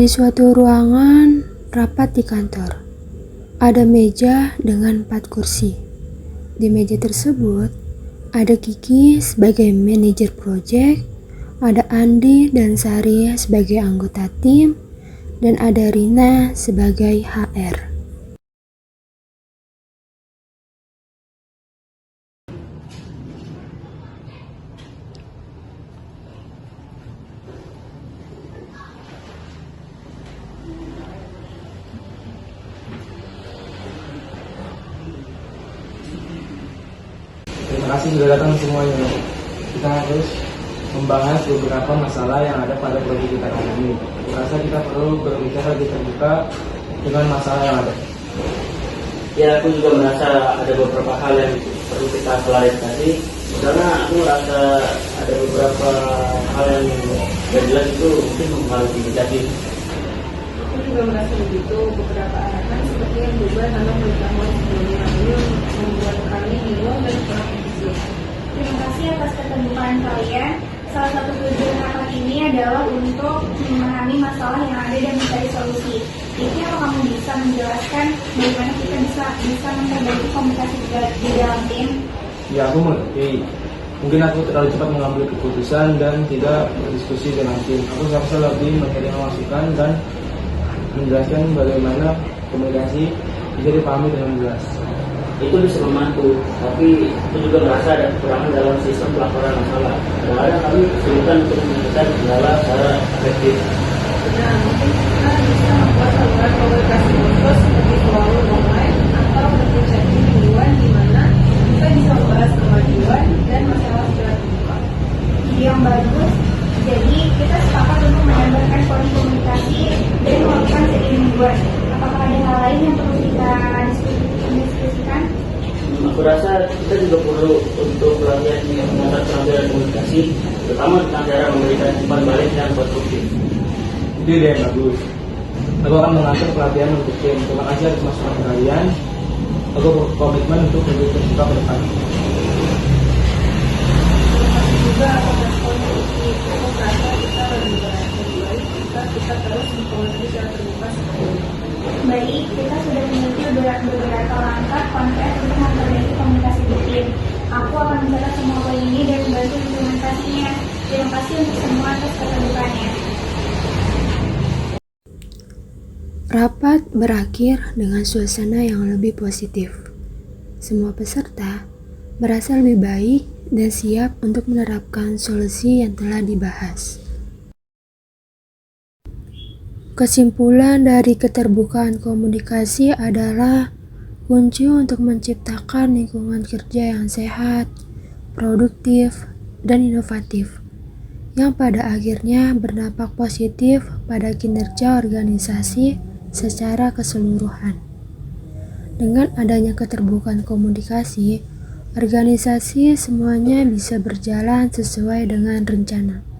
Di suatu ruangan rapat di kantor, ada meja dengan 4 kursi. Di meja tersebut, ada Kiki sebagai manajer proyek, ada Andi dan Sari sebagai anggota tim, dan ada Rina sebagai HR. Terima kasih sudah datang semuanya. Kita harus membahas beberapa masalah yang ada pada proyek kita kali ini. Saya rasa kita perlu berbicara lebih terbuka dengan masalah yang ada. Ya, aku juga merasa ada beberapa hal yang perlu kita klarifikasi karena aku merasa ada beberapa hal yang tidak jelas itu mungkin mempengaruhi jadi. Aku juga merasa begitu. Beberapa arahan seperti yang berubah dalam pengetahuan sebelumnya ini membuat kami bingung dan kurang efisien. Terima kasih atas keterbukaan kalian. Salah satu tujuan rapat ini adalah untuk memahami masalah yang ada dan mencari solusi. Jadi apa kamu bisa menjelaskan bagaimana kita bisa memperbaiki komunikasi di dalam tim? Ya, aku mengerti. Mungkin aku terlalu cepat mengambil keputusan dan tidak berdiskusi dengan tim. Aku seharusnya lebih menerima masukan dan menjelaskan bagaimana komunikasi bisa dipahami dengan jelas. Itu bisa membantu, tapi aku juga merasa ada kekurangan dalam sistem pelaporan masalah. Kadang-kadang kami kesulitan untuk menyelesaikan kendala secara efektif. Nah, mungkin kita bisa membuat saluran komunikasi khusus seperti forum online atau bentuk chatting mingguan di mana kita bisa membahas kemajuan dan masalah secara terbuka. Ide yang bagus. Jadi kita sepakat untuk menambahkan poin komunikasi dan melakukan seiring mingguan. Apakah ada hal lain yang perlu kita diskusikan? Aku rasa kita juga perlu untuk pelatihan yang mengatur keterampilan komunikasi, terutama tentang cara memberikan umpan balik yang konstruktif. Itu ide yang bagus. Aku akan mengatur pelatihan untuk tim. Terima kasih atas masukan kalian. Aku berkomitmen untuk lebih terbuka ke depan. Juga atas kontribusi aku merasa kita lebih baik jika kita terus berkomunikasi secara terbuka seperti ini. Baik, kita sudah memiliki beberapa langkah konkret untuk memperbaiki komunikasi di tim. Aku akan mencatat semua poin ini dan membantu implementasinya. Terima kasih untuk semua atas keterbukaannya. Rapat berakhir dengan suasana yang lebih positif. Semua peserta merasa lebih baik dan siap untuk menerapkan solusi yang telah dibahas. Kesimpulan dari keterbukaan komunikasi adalah kunci untuk menciptakan lingkungan kerja yang sehat, produktif, dan inovatif, yang pada akhirnya berdampak positif pada kinerja organisasi secara keseluruhan. Dengan adanya keterbukaan komunikasi, organisasi semuanya bisa berjalan sesuai dengan rencana.